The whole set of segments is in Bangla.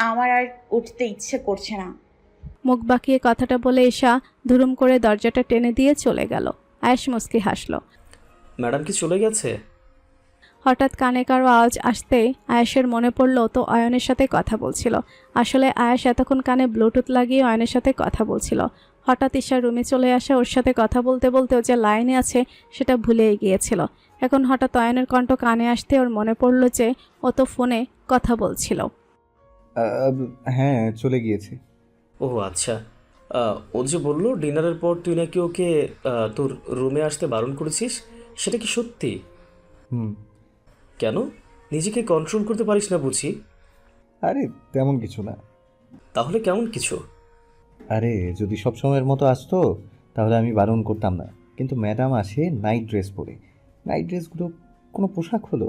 আমার আর উঠতে ইচ্ছে করছে না। মুখ বাঁকিয়ে কথাটা বলে ঈশা ধুরুম করে দরজাটা টেনে দিয়ে চলে গেল। আয়েশ মুচকি হাসল। ম্যাডাম কি চলে গেছে? হঠাৎ কানে কারো আওয়াজ আসতেই আয়েশের মনে পড়ল তো অয়নের সাথে কথা বলছিল। আসলে আয়েশ এতক্ষণ কানে ব্লুটুথ লাগিয়ে অয়নের সাথে কথা বলছিল। হঠাৎ ঈশার রুমে চলে আসা ওর সাথে কথা বলতে বলতে ও যে লাইনে আছে সেটা ভুলেই গিয়েছিল। এখন হঠাৎ অয়নের কণ্ঠ কানে আসতে ওর মনে পড়ল যে ও তো ফোনে কথা বলছিল। হ্যাঁ, চলে গিয়েছে। ও আচ্ছা। ও যে বললো ডিনারের পর তুই নাকি ওকে তোর রুমে আসতে বারণ করেছিস, সেটা কি সত্যি? হুম। কেন? নিজেকে কন্ট্রোল করতে পারিস না বুঝি? আরে তেমন কিছু না। তাহলে কেমন কিছু? আরে যদি সব সময়ের মতো আসতো তাহলে আমি বারণ করতাম না, কিন্তু ম্যাডাম আসে নাইট ড্রেস পরে। নাইট ড্রেসগুলো কোনো পোশাক হলো,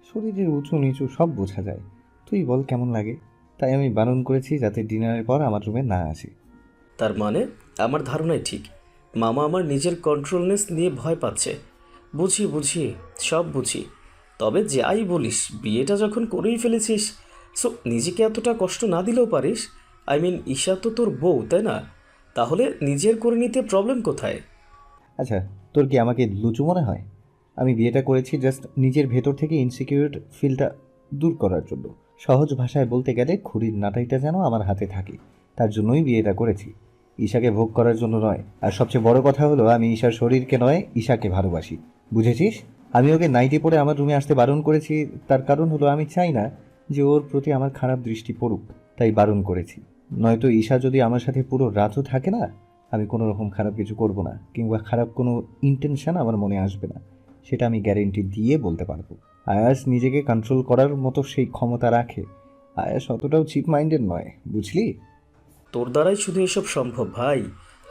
শরীরের উঁচু নিচু সব বোঝা যায়। তুই বল কেমন লাগে? তাই আমি বারণ করেছি যাতে ডিনারের পর আমার রুমে না আসে। তার মানে আমার ধারণাই ঠিক, মামা আমার নিজের কন্ট্রোলনেস নিয়ে ভয় পাচ্ছে। বুঝি বুঝি, সব বুঝি। তবে যাই বলিস, বিয়েটা যখন করেই ফেলেছিস, সো নিজেকে এতটা কষ্ট না দিলেও পারিস। আই মিন, ঈশা তো তোর বউ, তাই না? তাহলে নিজের করে নিতে প্রবলেম কোথায়? আচ্ছা, তোর কি আমাকে লুচু মনে হয়? আমি বিয়েটা করেছি জাস্ট নিজের ভেতর থেকে ইনসিকিউর ফিলটা দূর করার জন্য। সহজ ভাষায় বলতে গেলে খুঁড়ির নাটাইটা যেন আমার হাতে থাকে, তার জন্যই বিয়েটা করেছি, ঈশাকে ভোগ করার জন্য নয়। আর সবচেয়ে বড় কথা হলো আমি ঈশার শরীরকে নয়, ঈশাকে ভালোবাসি। বুঝেছিস? আমি ওকে নাইটি পরে আমার রুমে আসতে বারণ করেছি, তার কারণ হলো আমি চাই না যে ওর প্রতি আমার খারাপ দৃষ্টি পড়ুক, তাই বারণ করেছি। নয়তো ঈশা যদি আমার সাথে পুরো রাতও থাকে না, আমি কোনো রকম খারাপ কিছু করব না, কিংবা খারাপ কোনো ইন্টেনশন আমার মনে আসবে না, সেটা আমি গ্যারেন্টি দিয়ে বলতে পারবো। আয়াস নিজেকে কন্ট্রোল করার মতো সেই ক্ষমতা রাখে। আয়াস অতটাও চিপ মাইন্ডেড নয়, বুঝলি? তোর দ্বারাই শুধু এসব সম্ভব ভাই,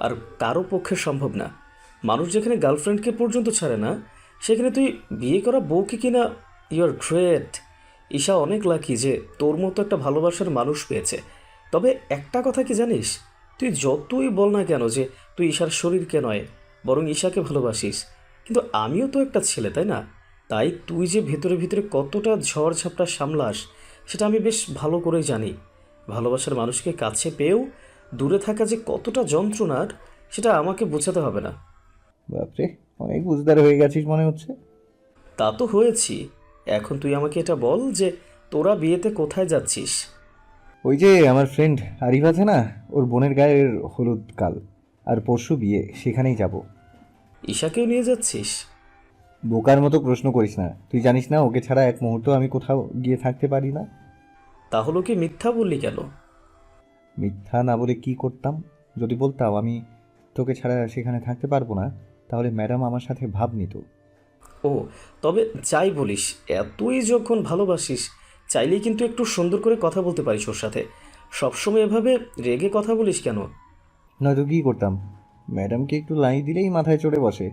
আর কারো পক্ষে সম্ভব না। মানুষ যেখানে গার্লফ্রেন্ডকে পর্যন্ত ছাড়ে না, সেখানে তুই বিয়ে করা বউকে কিনা। You are great. ঈশা অনেক লাকি যে তোর মতো একটা ভালোবাসার মানুষ পেয়েছে। তবে একটা কথা কি জানিস, তুই যতই বল না কেন যে তুই ঈশার শরীরকে নয় বরং ঈশাকে ভালোবাসিস, কিন্তু আমিও তো একটা ছেলে, তাই না? তাই তুই যে ভেতরে ভিতরে কতটা ঝড় ঝাপটা সামলাস সেটা আমি বেশ ভালো করেই জানি। ভালোবাসার মানুষকে কাছে পেয়েও দূরে থাকা যে কতটা যন্ত্রণার, সেটা আমাকে বোঝাতে হবে না। বাপরে, অনেক বুঝদার হয়ে গেছিস মনে হচ্ছে। তা তো হয়েছি। এখন তুই আমাকে এটা বল যে তোরা বিয়েতে কোথায় যাচ্ছিস? ওই যে আমার ফ্রেন্ড আরিফ আছে না, ওর বোনের গায়ের হলুদ কাল, আর পরশু বিয়ে, সেখানেই যাব। ঈশাকেও নিয়ে যাচ্ছিস? বোকার মতো প্রশ্ন করিস না, তুই জানিস না ওকে ছাড়া এক মুহূর্ত আমি কোথাও গিয়ে থাকতে পারি না। তাহলে কি মিথ্যা বললি কেন? মিথ্যা না বলে কি করতাম? যদি বলতাম আমি তোকে ছাড়া সেখানে থাকতে পারবো না, তাহলে ম্যাডাম আমার সাথে ভাব নিত। ও, তবে যাই বলিস, এতই যখন ভালোবাসিস, চাইলেই কিন্তু একটু সুন্দর করে কথা বলতে পারিস ওর সাথে। সবসময় এভাবে রেগে কথা বলিস কেন? নয়তো কী করতাম? ম্যাডামকে একটু লাই দিলেই মাথায় চড়ে বসে,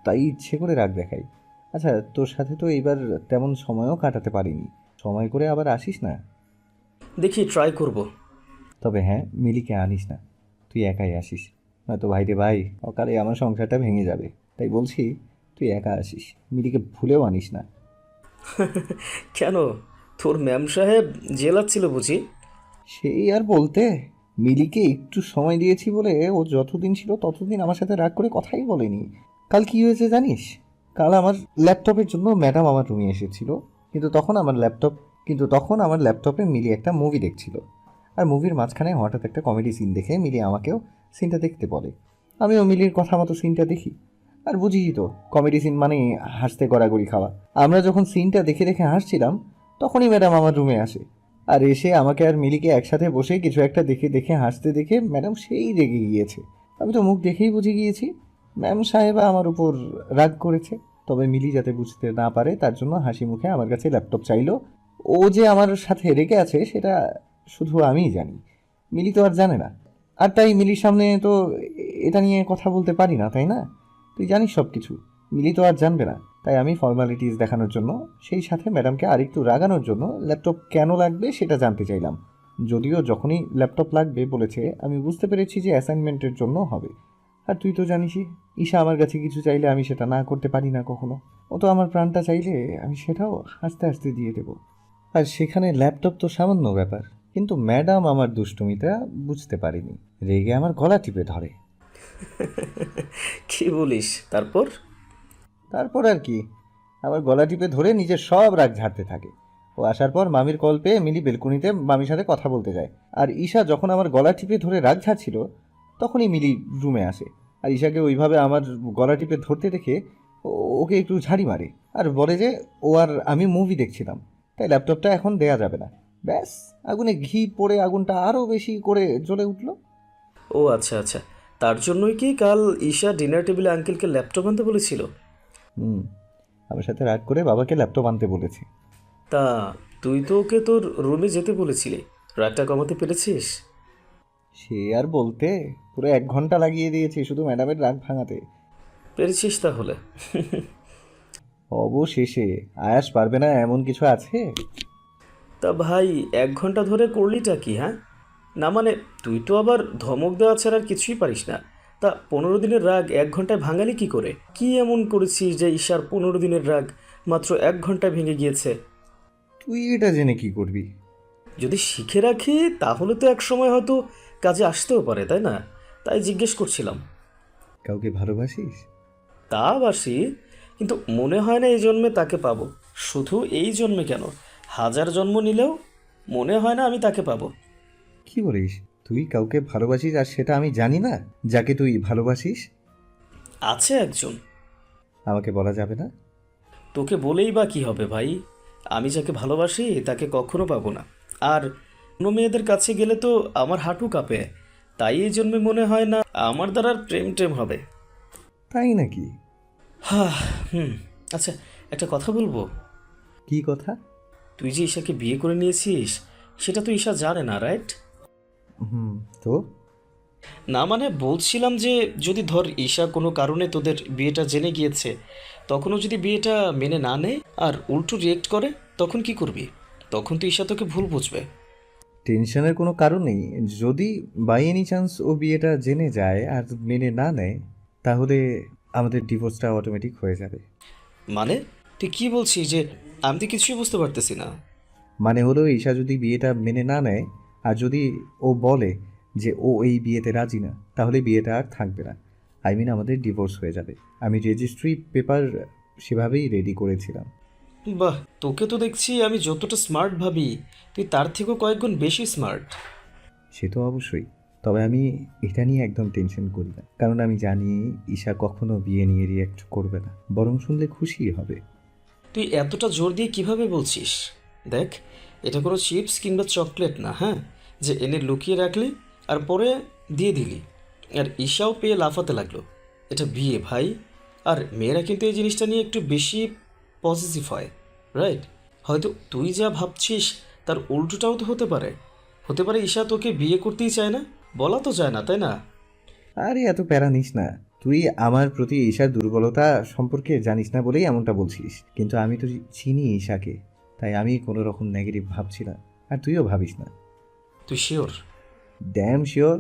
তাই ইচ্ছে করে রাগ দেখাই। আচ্ছা, তোর সাথে তো এইবার তেমন সময়ও কাটাতে পারিনি, সময় করে আবার আসিস না। দেখি, ট্রাই করব। তবে হ্যাঁ, মিলিকে আনিস না, তুই একাই আসিস, নয়তো ভাইরে ভাই, অকালে আমার সংসারটা ভেঙে যাবে। তাই বলছি, তুই একা আসিস, মিলিকে ভুলেও আনিস না। কেন, তোর ম্যাম সাহেব জেলাচ্ছিল বুঝি? সেই আর বলতে, মিলিকে একটু সময় দিয়েছি বলে ও যতদিন ছিল ততদিন আমার সাথে রাগ করে কথাই বলেনি। কাল কি হয়েছে জানিস? কাল আমার ল্যাপটপের জন্য ম্যাডাম আমার রুমে এসেছিল, কিন্তু তখন আমার ল্যাপটপে মিলি একটা মুভি দেখছিল। আর মুভির মাঝখানে হঠাৎ একটা কমেডি সিন দেখে মিলি আমাকেও সিনটা দেখতে বলে। আমিও মিলির কথা মতো সিনটা দেখি। আর বুঝিই তো, কমেডি সিন মানে হাসতে গড়াগড়ি খাওয়া। আমরা যখন সিনটা দেখে দেখে হাসছিলাম, তখনই ম্যাডাম আমার রুমে আসে। আর এসে আমাকে আর মিলিকে একসাথে বসে কিছু একটা দেখে দেখে হাসতে দেখে ম্যাডাম সেই রেগে গিয়েছে। আমি তো মুখ দেখেই বুঝে গিয়েছি ম্যাম সাহেবা আমার উপর রাগ করেছে। তবে মিলি যাতে বুঝতে না পারে তার জন্য হাসি মুখে আমার কাছে ল্যাপটপ চাইলো। ও যে আমার সাথে রেগে আছে সেটা শুধু আমিই জানি, মিলি তো আর জানে না। আর তাই মিলির সামনে তো এটা নিয়ে কথা বলতে পারি না, তাই না? তুই জানিস সব কিছু, মিলি তো আর জানবে না। তাই আমি ফর্মালিটিস দেখানোর জন্য, সেই সাথে ম্যাডামকে আরেকটু রাগানোর জন্য ল্যাপটপ কেন লাগবে সেটা জানতে চাইলাম। যদিও যখনই ল্যাপটপ লাগবে বলেছে আমি বুঝতে পেরেছি যে অ্যাসাইনমেন্টের জন্য হবে। আর তুই তো জানিসই, ঈশা আমার কাছে কিছু চাইলে আমি সেটা না করতে পারি না কখনো। ও তো আমার প্রাণটা চাইলে আমি সেটাও হাসতে হাসতে দিয়ে দেবো। আর সেখানে ল্যাপটপ তো সামান্য ব্যাপার, কিন্তু ম্যাডাম আমার দুষ্টুমিটা বুঝতে পারেনি, রেগে আমার গলা টিপে ধরে। কি বলিস? তারপর? তারপর আর কি, আমার গলা টিপে ধরে নিজের সব রাগ ঝাড়তে থাকে। ও আসার পর মামির কল পেয়ে মিলি বেলকুনিতে মামির সাথে কথা বলতে যায়। আর ঈশা যখন আমার গলা টিপে ধরে রাগ ঝাড়ছিল, তখনই মিলি রুমে আসে। আর ঈশাকে ওইভাবে আমার গলা টিপে ধরতে দেখে ওকে একটু ঝাড়ি মারে আর বলে যে ও আর আমি মুভি দেখছিলাম, তাই ল্যাপটপটা এখন দেয়া যাবে না। ব্যাস, আগুনে ঘি পড়ে আগুনটা আরও বেশি করে জ্বলে উঠল। ও আচ্ছা আচ্ছা, তার জন্যই কি কাল ঈশা ডিনার টেবিলে আঙ্কেলকে ল্যাপটপ আনতে বলেছিল? আমার সাথে রাগ করে বাবাকে ল্যাপটপ আনতে বলেছে। তা তুই তো ওকে তোর রুমে যেতে বলেছিলি, রাগটা কমাতে পেরেছিস? সে আর বলতে, পুরো 1 ঘন্টা লাগিয়ে দিয়েছি শুধু ম্যাডামের রাগ ভাঙাতে। পেরেছিস তাহলে? অবশেষে। আয়াস পারবে না এমন কিছু আছে? তা ভাই 1 ঘন্টা ধরে করলিটা কি? হ্যাঁ, না মানে তুই তো আবার ধমক দেওয়া ছাড়া আর কিছুই পারিস না। তা 15 দিনের রাগ 1 ঘন্টায় ভাঙালি কি করে? কি এমন করেছিস যে ঈশার 15 দিনের রাগ মাত্র 1 ঘন্টায় ভেঙে গিয়েছে? তুই এটা জেনে কি করবি? যদি শিখে রাখি তাহলে তো এক সময় হয়তো কাজে আসতেও পারে, তাই না? তাই জিজ্ঞেস করছিলাম। কাউকে ভালোবাসিস? তা বাসি, কিন্তু মনে হয় না এই জন্মে তাকে পাবো। শুধু এই জন্মে কেন, 1000 জন্ম নিলেও মনে হয় না আমি তাকে পাবো। কি বলিস? তুই কাউকে ভালোবাসিস আর সেটা আমি জানি না, যাকে তুই ভালোবাসিস? আছে একজন। আমাকে বলা যাবে না? তোকে বলেই বা কি হবে ভাই? আমি যাকে ভালোবাসি তাকে কখনো পাবো না। আর অন্য মেয়েদের কাছে গেলে তো আমার হাঁটু কাঁপে। তাই এই জন্মে মনে হয় না আমার দ্বারা আর প্রেম টেম হবে। তাই নাকি? হুম। আচ্ছা, একটা কথা বলবো? কি কথা? তুই যে ঈশাকে বিয়ে করে নিয়েছিস সেটা তো ঈশা জানে না, রাইট? তো না মানে বলছিলাম যে যদি ধর ঈশা কোনো কারণে তোদের বিয়েটা জেনে গিয়েছে, তখনও যদি বিয়েটা মেনে না নেয় আর উল্টো রিয়েক্ট করে, তখন কি করবি? তখন তো ঈশা তোকে ভুল বুঝবে। টেনশনের কোনো কারণ নেই। যদি বাই এনি চান্স ও বিয়েটা জেনে যায় আর মেনে না নেয়, তাহলে আমাদের ডিভোর্সটা অটোমেটিক হয়ে যাবে। মানে তুই কি বলছিস? যে আমি তো কিছুই বুঝতে পারতেছি না। মানে হলো, ঈশা যদি বিয়েটা মেনে না নেয় আর যদি ও বলে যে ও এই বিয়েতে রাজি না, তাহলে বিয়েটা আর থাকবে না। আই মিন আমাদের ডিভোর্স হয়ে যাবে। আমি রেজিস্ট্রি পেপার সেভাবেই রেডি করেছিলাম। বাহ, তোকে তো দেখছি আমি যতটা স্মার্ট ভাবি তুই তার থেকেও কয়েকগুণ বেশি স্মার্ট। সে তো অবশ্যই, তবে আমি এটা নিয়ে একদম টেনশন করি না, কারণ আমি জানি ঈশা কখনো বিয়ে নিয়ে রিয়্যাক্ট করবে না, বরং শুনলে খুশি হবে। তুই এতটা জোর দিয়ে কিভাবে বলছিস? দেখ, এটা কোনো চিপস কিংবা চকলেট না, হ্যাঁ, যে এনে লুকিয়ে রাখলি আর পরে দিয়ে দিলি আর ঈশাও পেয়ে লাফাতে লাগলো। এটা বিয়ে ভাই। আর মেয়েরা কিন্তু এই জিনিসটা নিয়ে একটু বেশি পজিটিভ হয়, রাইট? হয়তো তুই যা ভাবছিস তার উল্টোটাও তো হতে পারে। হতে পারে ঈশা তোকে বিয়ে করতেই চায় না, বলা তো যায় না, তাই না? আরে এত প্যারা নিস না। তুই আমার প্রতি ঈশার দুর্বলতা সম্পর্কে জানিস না বলেই এমনটা বলছিস, কিন্তু আমি তো চিনি ঈশাকে, তাই আমি কোনো রকম নেগেটিভ ভাবছি না, আর তুইও ভাবিস না। তুই শিওর? Damn sure.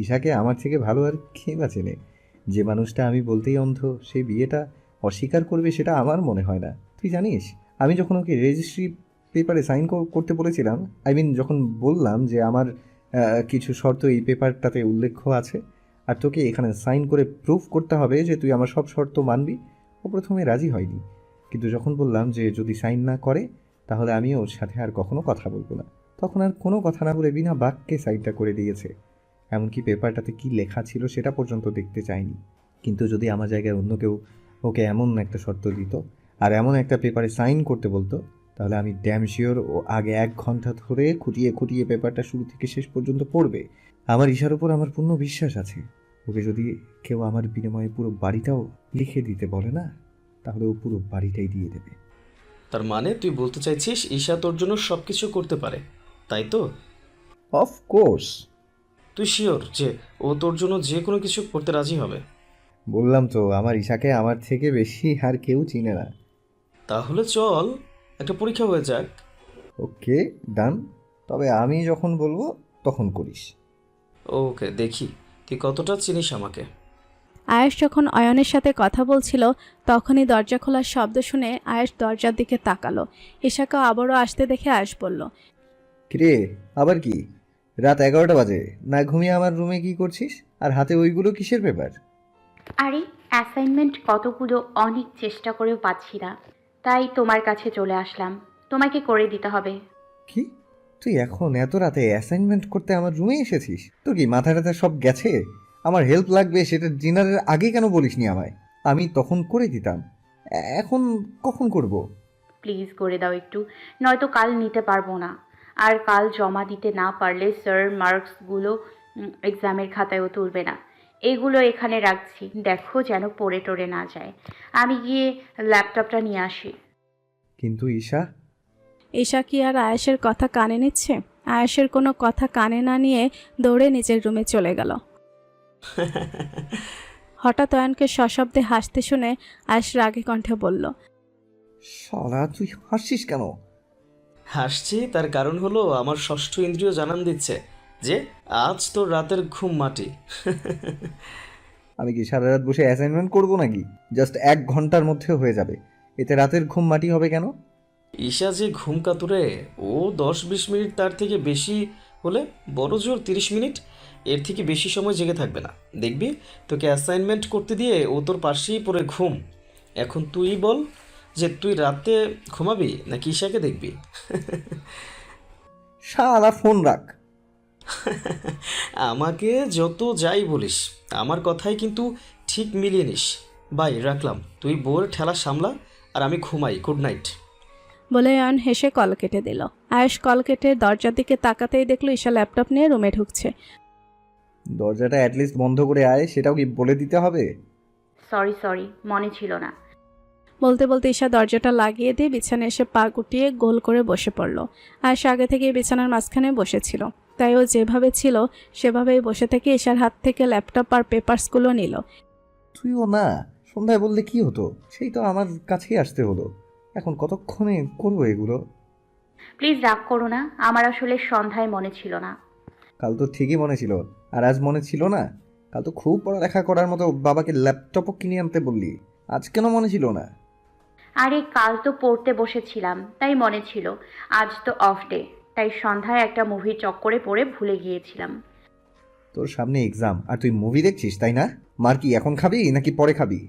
ঈশাকে আমার থেকে ভালো আর কে বা চেনে? যে মানুষটা আমি বলতেই অন্ধ, সেই বিয়েটা অস্বীকার করবে সেটা আমার মনে হয় না। তুই জানিস, আমি যখন ওকে রেজিস্ট্রি পেপারে সাইন করতে বলেছিলাম, আই মিন যখন বললাম যে আমার কিছু শর্ত এই পেপারটাতে উল্লেখ আছে আর তোকে এখানে সাইন করে প্রুফ করতে হবে যে তুই আমার সব শর্ত মানবি, ও প্রথমে রাজি হয়নি। কিন্তু যখন বললাম যে যদি সাইন না করে তাহলে আমি ওর সাথে আর কখনো কথা বলবো না, তখন আর কোনো কথা না বলে বিনা বাক্যে সাইনটা করে দিয়েছে। এমনকি পেপারটাতে কি লেখা ছিল সেটা পর্যন্ত দেখতে চায়নি। কিন্তু যদি আমার জায়গায় অন্য কেউ ওকে এমন একটা শর্ত দিত আর এমন একটা পেপারে সাইন করতে বলতো, তাহলে আমি ড্যাম শিওর ও আগে 1 ঘন্টা ধরে খুঁটিয়ে খুঁটিয়ে পেপারটা শুরু থেকে শেষ পর্যন্ত পড়বে। আমার ঈশার উপর আমার পূর্ণ বিশ্বাস আছে। ওকে যদি কেউ আমার বিনিময়ে পুরো বাড়িটাও লিখে দিতে বলে না, তাহলে ও পুরো বাড়িটাই দিয়ে দেবে। তার মানে তুই বলতে চাইছিস ঈশা তোর জন্য সব কিছু করতে পারে, তাই তো? অফকোর্স। তুই শিওর যে ও তোর জন্য যে কোনো কিছু করতে রাজি হবে? বললাম তো, আমার ঈশাকে আমার থেকে বেশি আর কেউ চিনে না। তাহলে চল একটা পরীক্ষা হয়ে যাক। ওকে, ডান। তবে আমি যখন বলবো তখন করিস। ওকে, দেখি তুই কতটা চিনিস আমাকে। আয়েশ যখন অয়নের সাথে কথা বলছিল, তখনই দরজা খোলার শব্দ শুনে আয়েশ দরজার দিকে তাকালো। ঈশাকে আবারও আসতে দেখে আয়েশ বলল, কিরে, আবার কি? রাত 11টা বাজে, না ঘুমিয়ে আমার রুমে কি করছিস? আর হাতে ওইগুলো কিসের পেপার? আরে অ্যাসাইনমেন্ট কতগুলো, অনেক চেষ্টা করেও পাচ্ছি না, তাই তোমার কাছে চলে আসলাম। তোমাকে করে দিতে হবে। কি, তুই এখন এত রাতে অ্যাসাইনমেন্ট করতে আমার রুমে এসেছিস? তোর কি মাথা টাথা সব গেছে? আমার হেল্প লাগবে সেটা ডিনারের আগে কেন বলিসনি আমায়? আমি তখন করে দিতাম। এখন কখন করব? প্লিজ করে দাও একটু, নয়তো কাল নিতে পারবো না। আর কাল জমা দিতে না পারলে স্যার মার্কসগুলো এক্সামের খাতায়ও তুলবে না। এগুলো এখানে রাখছি, দেখো যেন পড়ে টরে না যায়। আমি গিয়ে ল্যাপটপটা নিয়ে আসি। কিন্তু ঈশা, ঈশা কি আর আয়েশের কথা কানে নিচ্ছে? আয়েশের কোনো কথা কানে না নিয়ে দৌড়ে নিজের রুমে চলে গেল। হঠাৎ অয়নকে সশব্দে হাসতে শুনে আয়েশ রাগে কণ্ঠে বলল, শালা তুই হাসছিস কেন? হাসছি তার কারণ হলো আমার ষষ্ঠ ইন্দ্রিয় জানান দিচ্ছে যে আজ তোর রাতের ঘুম মাটি। আমি কি সারা রাত বসে অ্যাসাইনমেন্ট করব নাকি? জাস্ট 1 ঘন্টার মধ্যে হয়ে যাবে, এতে রাতের ঘুম মাটি হবে কেন? ঈশা যে ঘুম কাতুরে, ও 10-20 মিনিট, তার থেকে বেশি হলে বড় জোর 30 মিনিট, এর থেকে বেশি সময় জেগে থাকবে না। দেখবি তোকে অ্যাসাইনমেন্ট করতে দিয়ে ও তোর পাশেই পড়ে ঘুম। এখন তুই বল যে তুই রাতে ঘুমাবি নাকি ঈশাকে দেখবি? শালা ফোন রাখ। আমাকে যত যাই বলিস, আমার কথাই কিন্তু ঠিক মিলিয়ে নিস। বাই, রাখলাম। তুই বোর ঠেলা সামলা আর আমি ঘুমাই। Good night. বলে অয়ন হেসে কল কেটে দিল। আয়েশ কল কেটে দরজার দিকে তাকাতেই দেখলো ঈশা ল্যাপটপ নিয়ে রুমে ঢুকছে। দরজাটা অ্যাটলিস্ট বন্ধ করে আয়, সেটাও কি বলে দিতে হবে? সরি, মনে ছিল না। বলতে বলতে ঈশা দরজাটা লাগিয়ে দিয়ে বিছানায় এসে পা গুটিয়ে গোল করে বসে পড়ল। আয়েশ আগে থেকে বিছানার মাঝখানে বসেছিল, তাই ও যেভাবে ছিল সেভাবেই বসে থেকে ঈশার হাত থেকে ল্যাপটপ আর পেপারসগুলো নিল। তুইও না, সন্ধ্যায় বললে কি হতো? সেই তো আমার কাছেই আসতে হলো। এখন কতক্ষণে করবো এগুলো? প্লিজ রাগ করো না, আমার আসলে সন্ধ্যায় মনে ছিল না। কাল তো ঠিকই মনে ছিল, আর আজ মনে ছিল না? কাল তো খুব পড়ালেখা করার মতো বাবাকে ল্যাপটপও কিনে আনতে বললি, আজ কেন মনে ছিল না? আরে কাল তো পড়তে বসেছিলাম, তাই মনে ছিল। আজ তো অফ ডে, তাই সন্ধ্যায় একটা মুভি চক্করে পড়ে ভুলে গিয়েছিলাম। তোর সামনে এক্সাম আর তুই মুভি দেখছিস, তাই না? মার কি এখন খাবি নাকি পরে খাবি?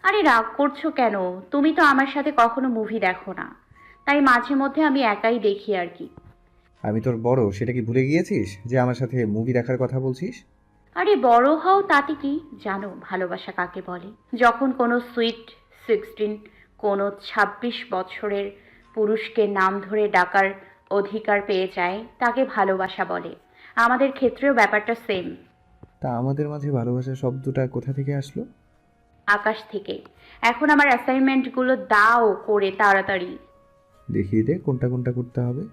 আরে রাগ করছো কেন? তুমি তো আমার সাথে কখনো মুভি দেখো না, তাই মাঝে মধ্যে আমি একাই দেখি আর কি। আমি তোর বড়, সেটা কি ভুলে গিয়েছিস যে আমার সাথে মুভি দেখার কথা বলছিস? আরে বড় হও তাতে কি, জানো ভালোবাসা কাকে বলে? যখন কোনো সুইট 16, কোনো 26 বছরের পুরুষকে নাম ধরে ডাকার অধিকার পেয়ে যায়, তাকে ভালোবাসা বলে। আমাদের ক্ষেত্রেও ব্যাপারটা সেম। তা আমাদের মাঝে ভালোবাসা শব্দটা কোথা থেকে আসলো? আকাশ থেকে। এখন আমার অ্যাসাইনমেন্টগুলো দাও করে তাড়াতাড়ি। দেখিয়ে দে কোনটা কোনটা করতে হবে।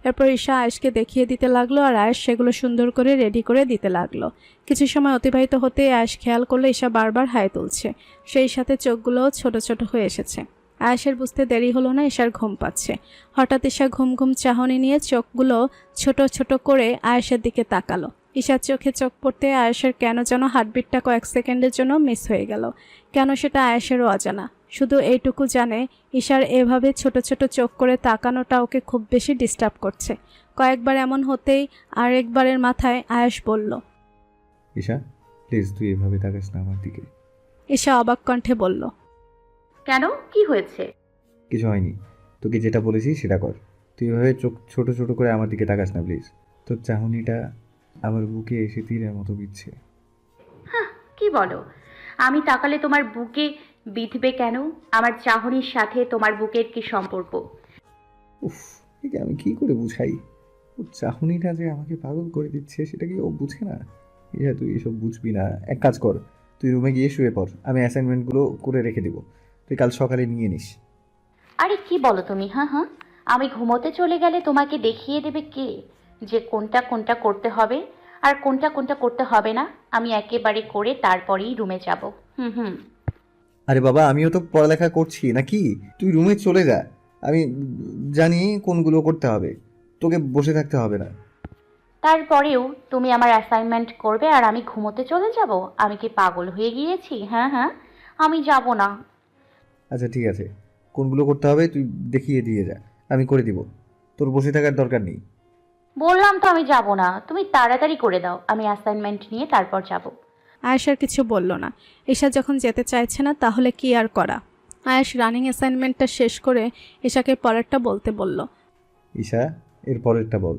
এরপর ঈশা আয়েশকে দেখিয়ে দিতে লাগলো আর আয়েশ সেগুলো সুন্দর করে রেডি করে দিতে লাগলো। কিছু সময় অতিবাহিত হতেই আয়েশ খেয়াল করলো ঈশা বারবার হাই তুলছে, সেই সাথে চোখগুলোও ছোট ছোট হয়ে এসেছে। আয়েশের বুঝতে দেরি হলো না ঈশার ঘুম পাচ্ছে। হঠাৎ ঈশা ঘুম ঘুম চাহনি নিয়ে চোখগুলো ছোট ছোট করে আয়েশের দিকে তাকালো। ঈশার চোখে চোখ পড়তে আয়েশের কেন যেন হার্টবিটটা কয়েক সেকেন্ডের জন্য মিস হয়ে গেল। কেন সেটা আয়েশেরও অজানা। শুধু এইটুকু জানে ঈশার এভাবে ছোট ছোট চোখ করে তাকানোটা ওকে খুব বেশি ডিস্টার্ব করছে। কয়েকবার এমন হতেই আরেকবারের মাথায় আয়েশ বলল, ঈশা প্লিজ তুই এভাবে তাকাস না আমার দিকে। ঈশা অবাক কণ্ঠে বলল, কেন, কি হয়েছে? কিছু হয়নি, তোকে যেটা বলেছি সেটা কর। তুই এভাবে চোখ ছোট ছোট করে আমার দিকে তাকাস না প্লিজ। তোর চাহনিটা আমার বুকে এসে তীরের মতো বিচ্ছে। কি বলো? আমি তাকালে তোমার বুকে বিঁধবে কেন? আমার চাহনির সাথে তোমার বুকের কি সম্পর্ক? উফ, একে আমি কি করে বুঝাই? ওর চাহনিটা যে আমাকে পাগল করে দিচ্ছে সেটা কি ও বুঝে না? ইয়া তুই এসব বুঝবি না। এক কাজ কর, তুই রুমে গিয়ে শুয়ে পড়, আমি অ্যাসাইনমেন্টগুলো করে রেখে দেবো, তুই কাল সকালে নিয়ে নিস। আরে কি বলো তুমি? হ্যাঁ, আমি ঘুমোতে চলে গেলে তোমাকে দেখিয়ে দেবে কে যে কোনটা কোনটা করতে হবে আর কোনটা কোনটা করতে হবে না? আমি একেবারে করে তারপরেই রুমে যাব। হুম। আরে বাবা, আমিও তো পড়ালেখা করছি নাকি? তুই রুমে চলে যা, আমি জানি কোনগুলো করতে হবে, তোকে বসে থাকতে হবে না। তারপরেও তুমি আমার অ্যাসাইনমেন্ট করবে আর আমি ঘুমোতে চলে যাব? আমি কি পাগল হয়ে গিয়েছি? হ্যাঁ, আমি যাব না। আচ্ছা ঠিক আছে, কোনগুলো করতে হবে তুই দেখিয়ে দিয়ে যা, আমি করে দিব, তোর বসে থাকার দরকার নেই। বললাম তো আমি যাব না, তুমি তাড়াতাড়ি করে দাও, আমি অ্যাসাইনমেন্ট নিয়ে তারপর যাব। আয়েশ আর কিছু বলল না। ঈশা যখন যেতে চাইছে না তাহলে কি আর করা। আয়েশ রানিং অ্যাসাইনমেন্টটা শেষ করে ঈশাকে পরেরটা বলতে বলল। ঈশা, এর পরেরটা বল।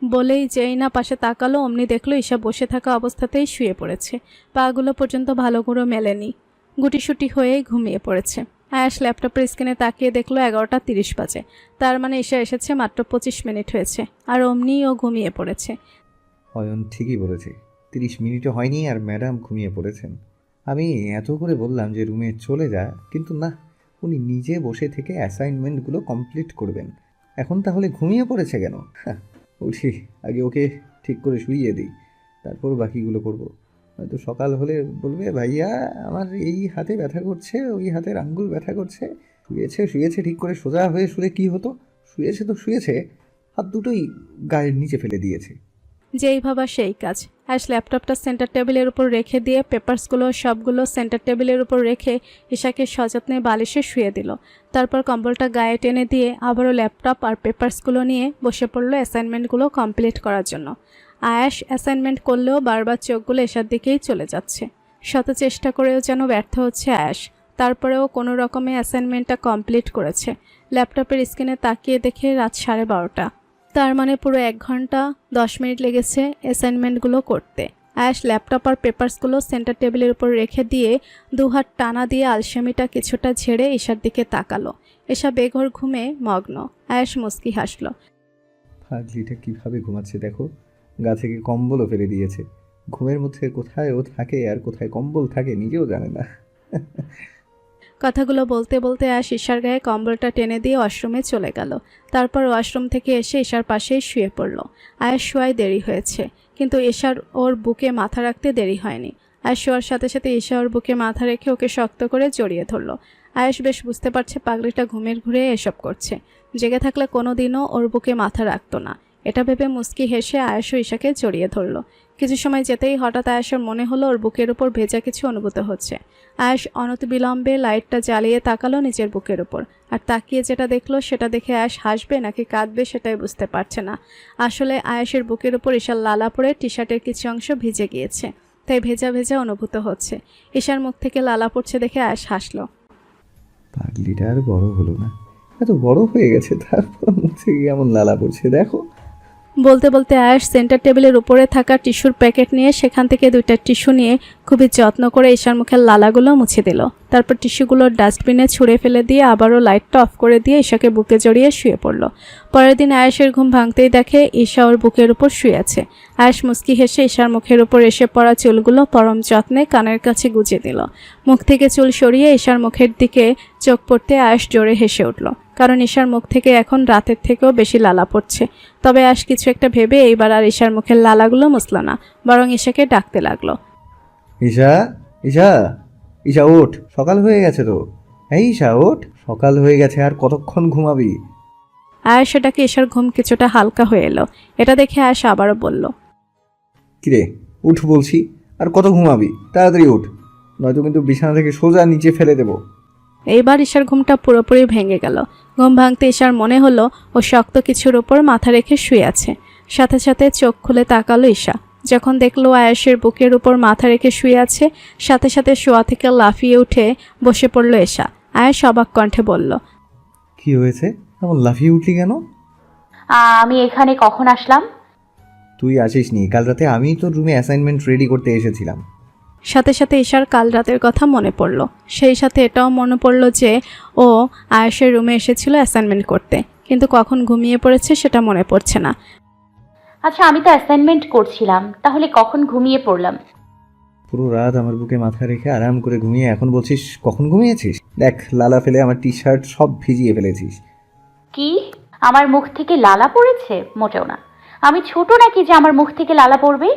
বলেই যেই না পাশে তাকালো অমনি দেখলো ঈশা বসে থাকা অবস্থাতেই শুয়ে পড়েছে। পাগুলো পর্যন্ত ভালো করে মেলেনি, গুটিসুটি হয়েই ঘুমিয়ে পড়েছে। আয়াস ল্যাপটপের স্ক্রিনে তাকিয়ে দেখলো 11:30 বাজে। তার মানে ঈশা এসেছে মাত্র 25 মিনিট হয়েছে, আর অমনিই ও ঘুমিয়ে পড়েছে। অয়ন ঠিকই বলেছে, 30 মিনিটও হয়নি আর ম্যাডাম ঘুমিয়ে পড়েছেন। আমি এত করে বললাম যে রুমে চলে যা, কিন্তু না, উনি নিজে বসে থেকে অ্যাসাইনমেন্টগুলো কমপ্লিট করবেন। এখন তাহলে ঘুমিয়ে পড়েছে কেন? উঠি, আগে ওকে ঠিক করে শুইয়ে দিই, তারপর বাকিগুলো করব। হয়তো সকাল হলে বলবে ভাইয়া আমার এই হাতে ব্যথা করছে, ওই হাতের আঙ্গুল ব্যথা করছে। শুয়েছে শুয়েছে ঠিক করে সোজা হয়ে শুলে কি হতো? শুয়েছে তো শুয়েছে, হাত দুটোই গায়ের নিচে ফেলে দিয়েছে। যেই ভাবা সেই কাজ। আয়াস ল্যাপটপটা সেন্টার টেবিলের উপর রেখে দিয়ে পেপারসগুলো সবগুলো সেন্টার টেবিলের উপর রেখে ঈশাকে সযত্নে বালিশে শুয়ে দিল। তারপর কম্বলটা গায়ে টেনে দিয়ে আবারও ল্যাপটপ আর পেপারসগুলো নিয়ে বসে পড়লো অ্যাসাইনমেন্টগুলো কমপ্লিট করার জন্য। আয়াস অ্যাসাইনমেন্ট করলেও বারবার চোখগুলো ঈশার দিকেই চলে যাচ্ছে। শত চেষ্টা করেও যেন ব্যর্থ হচ্ছে আয়াস। তারপরেও কোনো রকমে অ্যাসাইনমেন্টটা কমপ্লিট করেছে। ল্যাপটপের স্ক্রিনে তাকিয়ে দেখে রাত 12:30। তার মানে পুরো 1 ঘন্টা 10 মিনিট লেগেছে অ্যাসাইনমেন্টগুলো করতে। আয়াস ল্যাপটপ আর পেপারসগুলো সেন্টার টেবিলের উপর রেখে দিয়ে 2 হাত টানা দিয়ে আলসেমিটা কিছুটা ঝেড়ে ঈশার দিকে তাকালো। ঈশা বেঘোর ঘুমে মগ্ন। আয়াস মুচকি হাসলো। ফাজলিটা কীভাবে ঘুমাচ্ছে দেখো, গা থেকে কম্বলও ফেলে দিয়েছে। ঘুমের মধ্যে কোথায় ও থাকে আর কোথায় কম্বল থাকে নিজেও জানে না। কথাগুলো বলতে বলতে আয়াস ঈশার গায়ে কম্বলটা টেনে দিয়ে ওয়াশরুমে চলে গেল। তারপর ওয়াশরুম থেকে এসে ঈশার পাশেই শুয়ে পড়ল। আয়াস শোয়ায় দেরি হয়েছে, কিন্তু ঈশার ওর বুকে মাথা রাখতে দেরি হয়নি। আয়াস শোয়ার সাথে সাথে ঈশা ওর বুকে মাথা রেখে ওকে শক্ত করে জড়িয়ে ধরল। আয়াস বেশ বুঝতে পারছে পাগলিটা ঘুমের ঘুরে এসব করছে। জেগে থাকলে কোনোদিনও ওর বুকে মাথা রাখতো না। এটা ভেবে মুচকি হেসে আয়াসও ঈশাকে জড়িয়ে ধরল। কিছু সময় যেতেই হঠাৎ আয়াসের মনে হলো ওর বুকের উপর ভেজা কিছু অনুভূত হচ্ছে। আয়াস অনতিবিলম্বে লাইটটা জ্বালিয়ে তাকালো নিজের বুকের উপর, আর তাকিয়ে যেটা দেখলো সেটা দেখে আয়াস হাসবে নাকি কাঁদবে সেটাই বুঝতে পারছে না। আসলে আয়াসের বুকের উপর ঈশার লালা পড়ে টি শার্টের কিছু অংশ ভিজে গিয়েছে, তাই ভেজা ভেজা অনুভূত হচ্ছে। ঈশার মুখ থেকে লালা পড়ছে দেখে আয়াস হাসলো। পাগলিটা আর বড় হলো না, এত বড় হয়ে গেছে, তারপর মুখ থেকে কেমন লালা পড়ছে দেখো। বলতে বলতে আয়াস সেন্টার টেবিলের উপরে থাকা টিস্যুর প্যাকেট নিয়ে সেখান থেকে 2টা টিস্যু নিয়ে খুবই যত্ন করে ঈশার মুখের লালাগুলো মুছে দিল। তারপর টিস্যুগুলো ডাস্টবিনে ছুঁড়ে ফেলে দিয়ে আবারও লাইটটা অফ করে দিয়ে ঈশাকে বুকে জড়িয়ে শুয়ে পড়ল। পরের দিন আয়াসের ঘুম ভাঙতেই দেখে ঈশা ওর বুকের উপর শুয়ে আছে। আয়াস মুচকি হেসে ঈশার মুখের উপর এসে পড়া চুলগুলো পরম যত্নে কানের কাছে গুজে দিল। মুখ থেকে চুল সরিয়ে ঈশার মুখের দিকে চোখ পড়তে আয়াস জোরে হেসে উঠল, কারণ ঈশার মুখ থেকে এখন রাতের থেকেও বেশি লালা পড়ছে। তবে আয়াস কিছু একটা ভেবে এইবার আর ঈশার মুখের লালাগুলো মুছল না, বরং ঈশাকে ডাকতে লাগলো। ঈশা, ঈশা, ঈশা ওঠ, সকাল হয়ে গেছে তো। এই ঈশা ওঠ, সকাল হয়ে গেছে, আর কতক্ষণ ঘুমাবি? আয়াস সেটাকে ঈশার ঘুম কিছুটা হালকা হয়ে এলো। এটা দেখে আয়াস আবারও বলল, কিরে উঠ বলছি, আর কত ঘুমাবি? তাড়াতাড়ি উঠ, নয়তো কিন্তু বিছানা থেকে সোজা নিচে ফেলে দেবো। এইবার ঈশার ঘুমটা পুরোপুরি ভেঙে গেল। ঘুম ভাঙতে ঈশার মনে হলো ও শক্ত কিছুর উপর মাথা রেখে শুয়ে আছে। সাথে সাথে চোখ খুলে তাকালো ঈশা। যখন দেখলো আয়াসের বুকের উপর মাথা রেখে শুয়ে আছে, সাথে সাথে শোয়া থেকে লাফিয়ে উঠে বসে পড়ল ঈশা। আয়াস অবাক কণ্ঠে বলল, কি হয়েছে, এমন লাফিয়ে উঠলি কেন? আমি এখানে কখন আসলাম? তুই আসিস নি, কাল রাতে আমি তোর রুমে অ্যাসাইনমেন্ট রেডি করতে এসেছিলাম। সাথে সাথে ঈশার কাল রাতের কথা মনে পড়ল। সেই সাথে এটাও মনে পড়ল যে ও আয়াসের রুমে এসেছিল অ্যাসাইনমেন্ট করতে, কিন্তু কখন ঘুমিয়ে পড়েছে সেটা মনে পড়ছে না। আচ্ছা, আমি তো অ্যাসাইনমেন্ট করছিলাম, তাহলে কখন ঘুমিয়ে পড়লাম? পুরো রাত আমার বুকে মাথা রেখে আরাম করে ঘুমিয়ে এখন বলছিস কখন ঘুমিয়েছিস? দেখ লালা ফেলে আমার টি শার্ট সব ভিজিয়ে ফেলেছিস। কি, আমার মুখ থেকে লালা পড়েছে? মোটেও না, আমি ছোট নাকি যে আমার মুখ থেকে লালা পড়বে?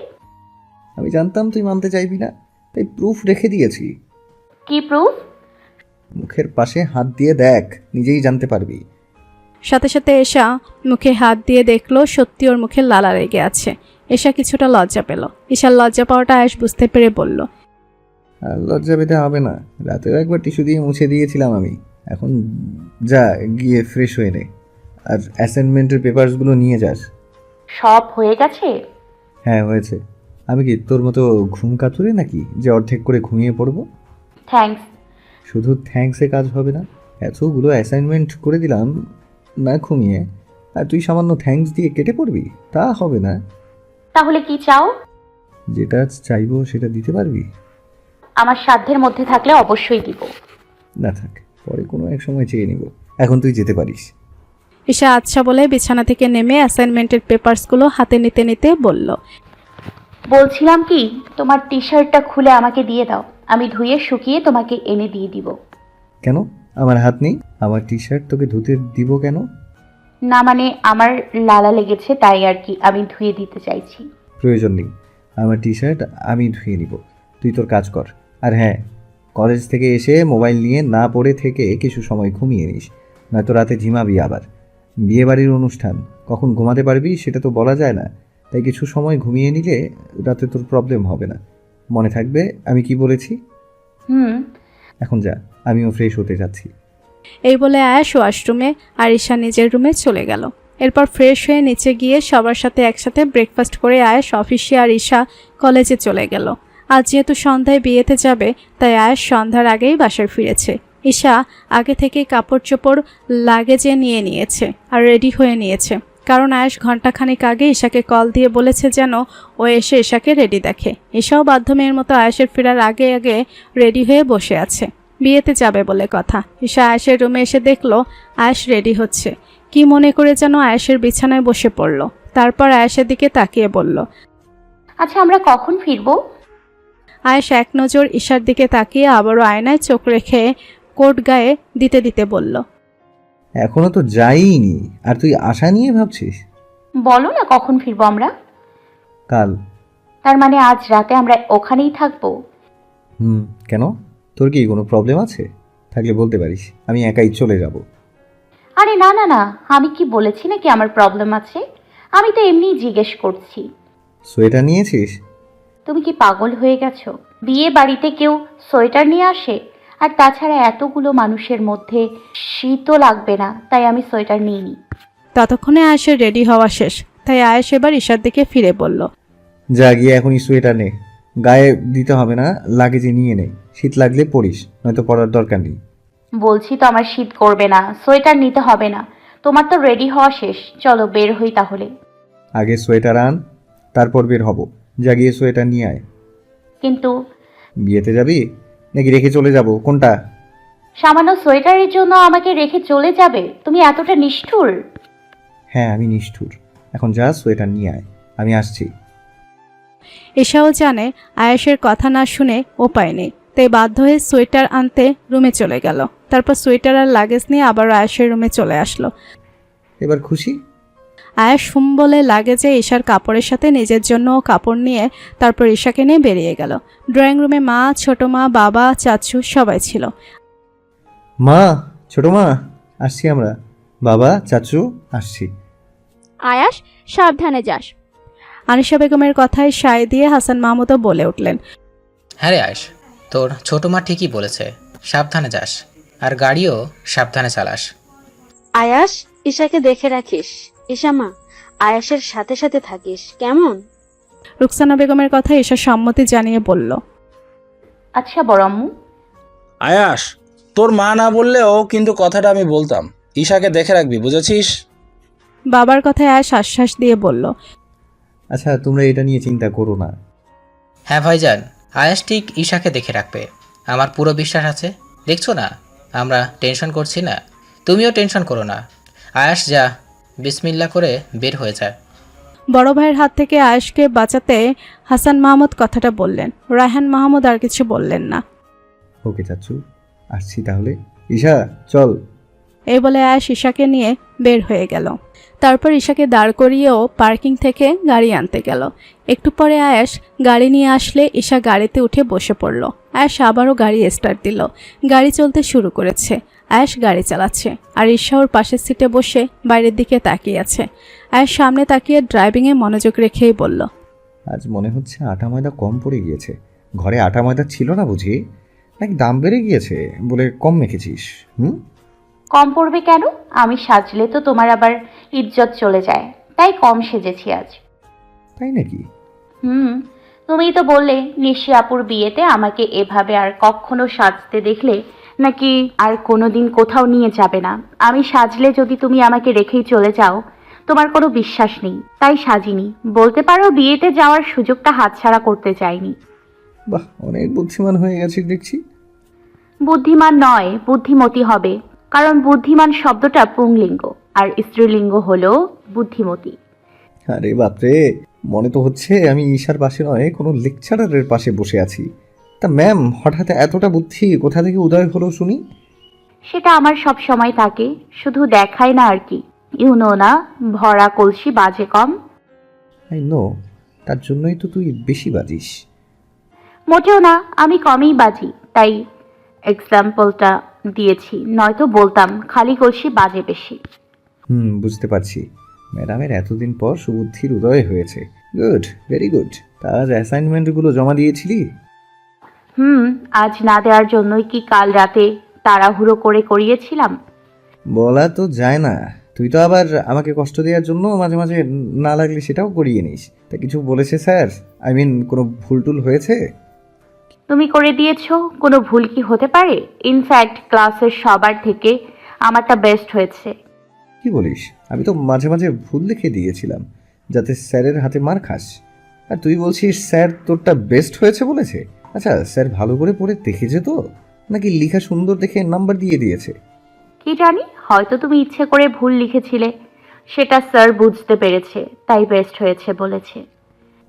আমি জানতাম তুই মানতে চাইবি না, তাই প্রুফ রেখে দিয়েছি। কি প্রুফ? মুখের পাশে হাত দিয়ে দেখ, নিজেই জানতে পারবি। সাথে সাথে এশা মুখে হাত দিয়ে দেখলো সত্যি ওর মুখে লালা লেগে আছে। এশা কিছুটা লজ্জা পেল। ঈশার লজ্জা পাওয়াটা আয়াস বুঝতে পেরে বলল, আর লজ্জা পেতে হবে না, রাতেও একবার টিস্যু দিয়ে মুছে দিয়েছিলাম আমি। এখন যা গিয়ে ফ্রেশ হয়ে নে, আর অ্যাসাইনমেন্টের পেপারসগুলো নিয়ে যাস। সব হয়ে গেছে? হ্যাঁ হয়েছে। আমি কি তোর মতো ঘুম কাতুরে নাকি যে অর্ধেক করে ঘুমিয়ে পড়বো? থ্যাঙ্কস। শুধু থ্যাঙ্কসে কাজ হবে না। এতগুলো অ্যাসাইনমেন্ট করে দিলাম না ঘুমিয়ে, আর তুই সামান্য থ্যাঙ্কস দিয়ে কেটে পড়বি? তা হবে না। তাহলে কি চাও? যেটা চাইবো সেটা দিতে পারবি? আমার সাধ্যের মধ্যে থাকলে অবশ্যই দিব। না থাক, পরে কোনো এক সময় চেয়ে নিব। এখন তুই যেতে পারিস। ঈশা আচ্ছা বলে বিছানা থেকে নেমে অ্যাসাইনমেন্টের পেপারসগুলো হাতে নিতে নিতে বলল, বলছিলাম কি, তোমার টি শার্টটা খুলে আমাকে দিয়ে দাও, আমি ধুয়ে শুকিয়ে তোমাকে এনে দিয়ে দিব। কেন? আমার হাত নেই? আমার টি শার্ট তোকে ধুতে দিব কেন? না মানে আমার লালা লেগেছে তাই আর কি, আমি ধুয়ে দিতে চাইছি। প্রয়োজন নেই, আমার টি শার্ট আমি ধুয়ে নিব। তুই তোর কাজ কর। আর হ্যাঁ, কলেজ থেকে এসে মোবাইল নিয়ে না পড়ে থেকে কিছু সময় ঘুমিয়ে নিস, নয়তো রাতে ঝিমাবি আবার। বিয়েবাড়ির অনুষ্ঠান, কখন ঘুমাতে পারবি সেটা তো বলা যায় না, তাই কিছু সময় ঘুমিয়ে নিলে রাতে তোর প্রবলেম হবে না। মনে থাকবে আমি কি বলেছি? হুম। এখন যা, আমিও ফ্রেশ হতে যাচ্ছি। এই বলে আয়াস ওয়াশরুমে আর ঈশা নিজের রুমে চলে গেল। এরপর ফ্রেশ হয়ে নিচে গিয়ে সবার সাথে একসাথে ব্রেকফাস্ট করে আয়াস অফিসে আর ঈশা কলেজে চলে গেল। আজ যেহেতু সন্ধ্যায় বিয়েতে যাবে তাই আয়াস সন্ধ্যার আগেই বাসায় ফিরেছে। ঈশা আগে থেকেই কাপড় চোপড় লাগেজে নিয়ে নিয়েছে আর রেডি হয়ে নিয়েছে, কারণ আয়াস ঘন্টাখানিক আগে ঈশাকে কল দিয়ে বলেছে যেন ও এসে ঈশাকে রেডি দেখে। ঈশাও বাধ্য মেয়ের মতো আয়াসের ফেরার আগে আগে রেডি হয়ে বসে আছে, বিয়েতে যাবে বলে কথা। ঈশা আয়াসের রুমে এসে দেখলো আয়াস রেডি হচ্ছে। কি মনে করে যেন আয়াসের বিছানায় বসে পড়ল। তারপর আয়াসের দিকে তাকিয়ে বলল, আচ্ছা আমরা কখন ফিরবো? আয়াস এক নজর ঈশার দিকে তাকিয়ে আবারও আয়নায় চোখ রেখে কোট গায়ে দিতে দিতে বলল, এখনো তো যাইনি, আর তুই আশা নিয়ে ভাবছিস? বলো না কখন ফিরবো আমরা। কাল। তার মানে আজ রাতে আমরা ওখানেই থাকবো? কেন? তোর কি কোনো প্রবলেম আছে? থাকলে বলতে পারিস, আমি একাই চলে যাব। আরে না না না, আমি কি বলেছি নাকি আমার প্রবলেম আছে? আমি তো এমনিই জিজ্ঞেস করছি। সোয়েটার নিয়েছিস? তুমি কি পাগল হয়ে গেছো? বিয়ে বাড়িতে কেউ সোয়েটার নিয়ে আসে? আর তাছাড়া এতগুলো মানুষের মধ্যে শীতও লাগবে না, তাই আমি সোয়েটার নিইনি। ততক্ষণে আয়াসের রেডি হওয়া শেষ, তাই আয়াস এবার ঈশার দিকে ফিরে বলল, যা গিয়ে এখনই সোয়েটার নে। গায়ে দিতে হবে না, লাগেজে নিয়ে নে। শীত লাগলে পড়িস, নয়তো পড়ার দরকার নেই। বলছি তো আমার শীত করবে না, সোয়েটার নিতে হবে না। তোমার তো রেডি হওয়া শেষ, চলো বের হই তাহলে। আগে সোয়েটার আন, তারপর বের হব। যা গিয়ে সোয়েটার নিয়ে আয়। কিন্তু বিয়েতে যাবি নাকি রেখে চলে যাব, কোনটা? সামান্য সোয়েটারের জন্য আমাকে রেখে চলে যাবে? তুমি এতটা নিষ্ঠুর? হ্যাঁ আমি নিষ্ঠুর। এখন যা সোয়েটার নিয়ে আয়, আমি আসছি। ঈশাও জানে আয়াসের কথা না শুনে উপায় নেই, তাই বাধ্য হয়ে সোয়েটার আনতে রুমে চলে গেল। তারপর সোয়েটার আর লাগেজ নিয়ে আবার আয়াসের রুমে চলে আসলো। এবার খুশি? আয়াস হুম বলে লাগেজে ঈশার কাপড়ের সাথে নিজের জন্যও কাপড় নিয়ে তারপর ঈশাকে নিয়ে বেরিয়ে গেল। ড্রয়িং রুমে মা, ছোট মা, বাবা, চাচু সবাই ছিল। মা, ছোট মা, আসছি আমরা। বাবা, চাচু, আসছি। আয়াস, সাবধানে যাস। আনিশা বেগমের কথায় সায় দিয়ে হাসান মাহমুদও বলে উঠলেন, হ্যাঁ রে আয়স, তোর ছোট মা ঠিকই বলেছে, সাবধানে যাস আর গাড়িও সাবধানে চালাস। আয়াস, ঈশাকে দেখে রাখিস। ঈশা মা, আয়াসের সাথে সাথে থাকিস কেমন? রুকসানা বেগমের কথা ঈশা সম্মতি জানিয়ে বলল, আচ্ছা বড় আম্মু। আয়াস, তোর মা না বললেও কিন্তু কথাটা আমি বলতাম। ঈশাকে দেখে রাখবি, বুঝেছিস? বাবার কথায় আয়াস আশ্বাস দিয়ে বলল, আচ্ছা তোমরা এটা নিয়ে চিন্তা করো না। হ্যাঁ ভাইজান, আয়াস ঠিক ঈশাকে দেখে রাখবে, আমার পুরো বিশ্বাস আছে। দেখছো না আমরা টেনশন করছি না, তুমিও টেনশন করো না। আয়াস যা, বিসমিল্লাহ করে বের হয়ে যায়। বড় ভাইয়ের হাত থেকে আয়েশকে বাঁচাতে হাসান মাহমুদ কথাটা বললেন। রায়হান মাহমুদ আর কিছু বললেন না। ওকে চাচু, আসছি তাহলে। ঈশা চল। এই বলে আয়েশ ঈশাকে নিয়ে বের হয়ে গেল। তারপর ঈশাকে দাঁড় করিয়েও পার্কিং থেকে গাড়ি আনতে গেল। একটু পরে আয়েশ গাড়ি নিয়ে আসলে ঈশা গাড়িতে উঠে বসে পড়ল। আয়েশ আবারও গাড়ি স্টার্ট দিল। গাড়ি চলতে শুরু করেছে। আয়েশ গাড়ি চালাচ্ছে আর ঈশা ওর পাশের সিটে বসে বাইরের দিকে তাকিয়ে আছে। আয়েশ সামনে তাকিয়ে ড্রাইভিংয়ে মনোযোগ রেখেই বলল, আজ মনে হচ্ছে আটা ময়দা কম পড়ে গিয়েছে। ঘরে আটা ময়দা ছিল না বুঝি, নাকি দাম বেড়ে গিয়েছে বলে কম মেখেছিস? কম পড়বে কেন? আমি সাজলে তো তোমার আবার ইজ্জত চলে যায়। তাই কম সেজেছি আজ। তাই নাকি? তুমিই তো বললে নিশি আপুর বিয়েতে আমাকে এভাবে আর কখনো সাজতে দেখলে নাকি আর কোনোদিন কোথাও নিয়ে যাবে না। আমি সাজলে যদি তুমি আমাকে রেখেই চলে যাও, তোমার কোনো বিশ্বাস নেই, তাই সাজিনি। বলতে পারো বিয়েতে যাওয়ার সুযোগটা হাতছাড়া করতে চাইনি। বাহ, অনেক বুদ্ধিমান হয়ে গেছিস দেখছি। বুদ্ধিমান নয়, বুদ্ধিমতী হবে, কারণ বুদ্ধিমান শব্দটা পুংলিঙ্গ আর স্ত্রীলিঙ্গ হলো বুদ্ধিমতী। আরে বাপরে, মনে তো হচ্ছে আমি ঈশার পাশে নয়, কোনো লেকচারারের পাশে বসে আছি। তা ম্যাম, হঠাৎ এতটা বুদ্ধি কোথা থেকে উদয় হলো শুনি? সেটা আমার সব সময় থাকে, শুধু দেখায় না আর কি। না, ভরা কলসি বাজে কম। আই নো, তার জন্যই তো তুই বেশি বাজিস। মোটেও না, আমি কমই বাজি, তাই এক্সাম্পলটা দিয়েছি, নয়তো বলতাম খালি কলসি বাজে বেশি। বুঝতে পারছি। ম্যাডামের এতদিন পর সুবুদ্ধির উদয় হয়েছে। Good, very good. তার অ্যাসাইনমেন্টগুলো জমা দিয়েছিলি? আজ না দেওয়ার জন্যই কি কাল রাতে তাড়াহুড়ো করে করিয়েছিলাম? বলা তো যায় না, তুই তো আবার আমাকে কষ্ট দেওয়ার জন্য মাঝে মাঝে না লাগলে সেটাও করিয়ে নিস। তা কিছু বলেছে স্যার? আই মিন, কোনো ভুল টুল হয়েছে? তুমি করে দিয়েছো, কোনো ভুল কি হতে পারে? ইনফ্যাক্ট ক্লাসের সবার থেকে আমারটা বেস্ট হয়েছে। কি বলিস? আমি তো মাঝে মাঝে ভুল লিখে দিয়েছিলাম যাতে স্যারের হাতে মার খাস, আর তুই বলছিস স্যার তোরটা বেস্ট হয়েছে বলেছে? আচ্ছা, স্যার ভালো করে পড়ে দেখেছে তো, নাকি লেখা সুন্দর দেখে নাম্বার দিয়ে দিয়েছে? কি জানি, হয়তো তুমি ইচ্ছে করে ভুল লিখেছিলে, সেটা স্যার বুঝতে পেরেছে, তাই বেস্ট হয়েছে বলেছে।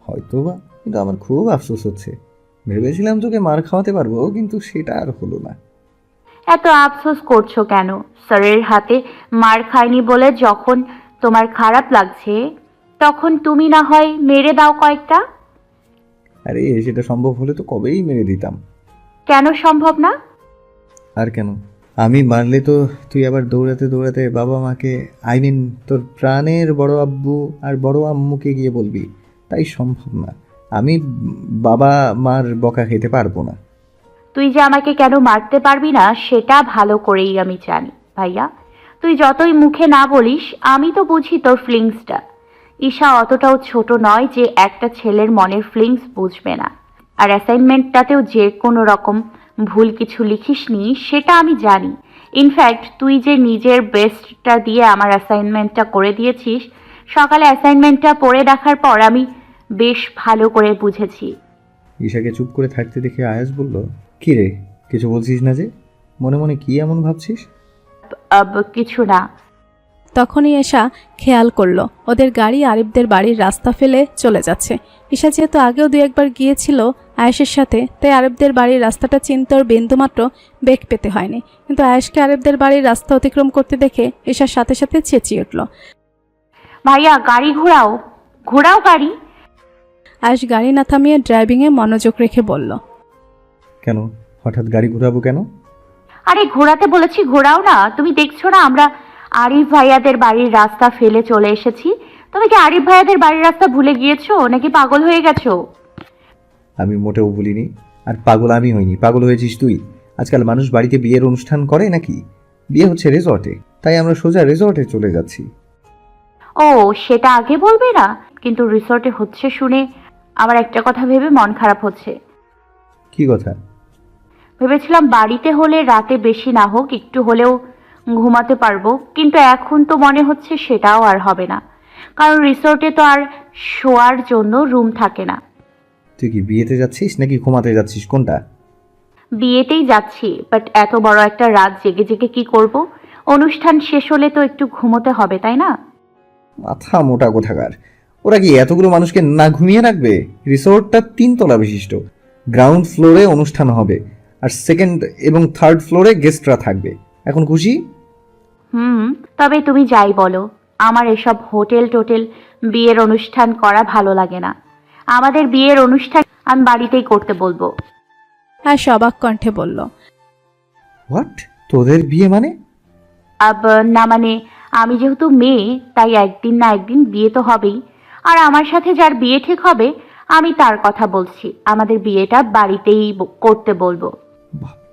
হয়তো বা, কিন্তু আমার খুব আফসোস হচ্ছে। ভেবেছিলাম তোকে মার খাওয়াতে পারবো, কিন্তু সেটা আর হলো না। এত আফসোস করছো কেন? স্যারের হাতে মার খায়নি বলে যখন তোমার খারাপ লাগছে, তখন তুমি না হয় মেরে দাও কয়েকটা। আরে সেটা সম্ভব হলে তো কবেই মেরে দিতাম। কেন সম্ভব না? আর কেন, আমি মারলে তো তুই আবার দৌড়াতে দৌড়াতে বাবা মাকে, আই মিন তোর প্রাণের বড় আব্বু আর বড় আম্মুকে গিয়ে বলবি। তাই সম্ভব না। আমি বাবা মার বকা খেতে পারবো না। তুই যে আমাকে কেন মারতে পারবি না সেটা ভালো করেই আমি জানি ভাইয়া। তুই যতই মুখে না বলিস, আমি তো বুঝি তোর ফিলিংসটা। ঈশা অতটাও ছোট নয় যে একটা ছেলের মনের ফিলিংস বুঝবে না। আর অ্যাসাইনমেন্টটাতেও যে কোনো রকম ভুল কিছু লিখিসনি সেটা আমি জানি। ইনফ্যাক্ট তুই যে নিজের বেস্টটা দিয়ে আমার অ্যাসাইনমেন্টটা করে দিয়েছিস, সকালে অ্যাসাইনমেন্টটা পড়ে দেখার পর আমি বেশ ভালো করে বুঝেছি। ঈশাকে চুপ করে থাকতে দেখে আয়াস বলল, কি রে, কিছু বলছিস না যে? মনে মনে কি এমন ভাবছিস? কিছু না। তখনই ঈশা খেয়াল করলো ওদের গাড়ি আরিফদের বাড়ির রাস্তা ফেলে চলে যাচ্ছে। ঈশা যেহেতু আগেও দু একবার গিয়েছিল আয়েশের সাথে, তাই আরিফদের বাড়ির রাস্তাটা চিনতে ওর বিন্দুমাত্র বেগ পেতে হয়নি। কিন্তু আয়েশকে আরিফদের বাড়ির রাস্তা অতিক্রম করতে দেখে ঈশার সাথে সাথে চেঁচিয়ে উঠল, ভাইয়া গাড়ি ঘোরাও, ঘোরাও গাড়ি। আয়েশ গাড়ি না থামিয়ে ড্রাইভিংয়ে মনোযোগ রেখে বলল, কেন হঠাৎ গাড়ি ঘুরাবো কেন? আরে ঘোরাতে বলেছি, ঘোরাও না। তুমি দেখছো না আমরা আরিফ ভাইয়াদের বাড়ির রাস্তা ফেলে চলে এসেছি? তুমি কি আরিফ ভাইয়াদের বাড়ির রাস্তা ভুলে গিয়েছো নাকি পাগল হয়ে গেছো? আমি মোটেও বলিনি। আর পাগল আমি হইনি, পাগল হয়েছিস তুই। আজকাল মানুষ বাড়িতে বিয়ের অনুষ্ঠান করে নাকি? বিয়ে হচ্ছে রিসর্টে, তাই আমরা সোজা রিসর্টে চলে যাচ্ছি। ও, সেটা আগে বলবে না? কিন্তু রিসর্টে হচ্ছে শুনে আমার একটা কথা ভেবে মন খারাপ হচ্ছে। কি কথা? ভেবেছিলাম বাড়িতে হলে রাতে বেশি না হোক একটু হলেও ঘুমাতে পারবো, কিন্তু এখন তো মনে হচ্ছে সেটাও আর হবে না, কারণ রিসর্টে তো আর শোয়ার জন্য রুম থাকে না। তুই কি বিয়েতে যাচ্ছিস নাকি ঘুমাতে যাচ্ছিস, কোনটা? বিয়েতেই যাচ্ছি, বাট এত বড় একটা রাত জেগে জেগে কি করব? অনুষ্ঠান শেষ হলে তো একটু ঘুমোতে হবে, তাই না? মাথা মোটা কোথাকার। ওরা কি এতগুলো মানুষকে না ঘুমিয়ে রাখবে? রিসোর্টটা 3 তলা বিশিষ্ট। গ্রাউন্ড ফ্লোরে অনুষ্ঠান হবে, আর সেকেন্ড এবং থার্ড ফ্লোরে গেস্টরা থাকবে। এখন খুশি? তবে তুমি যাই বলো, আমার এসব হোটেল টোটেল বিয়ের অনুষ্ঠান করা ভালো লাগে না। আমাদের বিয়ের অনুষ্ঠান আমি বাড়িতেই করতে বলবো। আয়েশ অবাক কণ্ঠে বলল, হোয়াট? তোদের বিয়ে মানে? না মানে, আমি যেহেতু মেয়ে তাই একদিন না একদিন বিয়ে তো হবেই। আর আমার সাথে যার বিয়ে ঠিক হবে আমি তার কথা বলছি। আমাদের বিয়েটা বাড়িতেই করতে বলবো।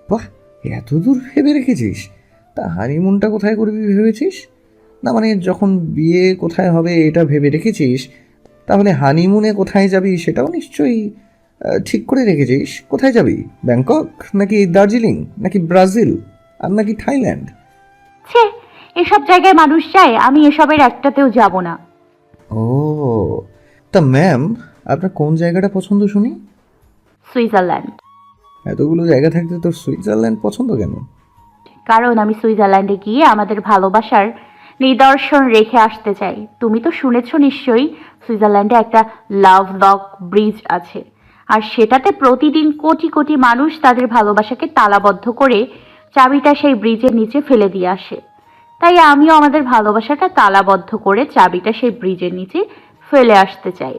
বাহ, এত দূর ভেবে রেখেছিস। তা হানিমুনটা কোথায় করবি ভেবেছিস? না মানে যখন বিয়ে কোথায় হবে এটা ভেবে রেখেছিস, তাহলে হানিমুনে কোথায় যাবি সেটাও নিশ্চয়ই ঠিক করে রেখেছিস। কোথায় যাবি? ব্যাংকক নাকি দার্জিলিং নাকি ব্রাজিল আর নাকি থাইল্যান্ড? ছে, এসব জায়গায় মানুষ যায়, আমি এসবের একটাতেও যাব না। ও, তা ম্যাম আপনার কোন জায়গাটা পছন্দ শুনি? সুইজারল্যান্ড। এতগুলো জায়গা থাকতে তোর সুইজারল্যান্ড পছন্দ কেন? কারণ আমি সুইজারল্যান্ডে গিয়ে আমাদের ভালোবাসার নিদর্শন রেখে আসতে চাই। তুমি তো শুনেছ নিশ্চয়ই, সুইজারল্যান্ডে একটা লাভ লক ব্রিজ আছে, আর সেটাতে প্রতিদিন কোটি কোটি মানুষ তাদের ভালোবাসাকে তালাবদ্ধ করে চাবিটা সেই ব্রিজের নিচে ফেলে দিয়ে আসে। তাই আমিও আমাদের ভালোবাসাটা তালাবদ্ধ করে চাবিটা সেই ব্রিজের নিচে ফেলে আসতে চাই।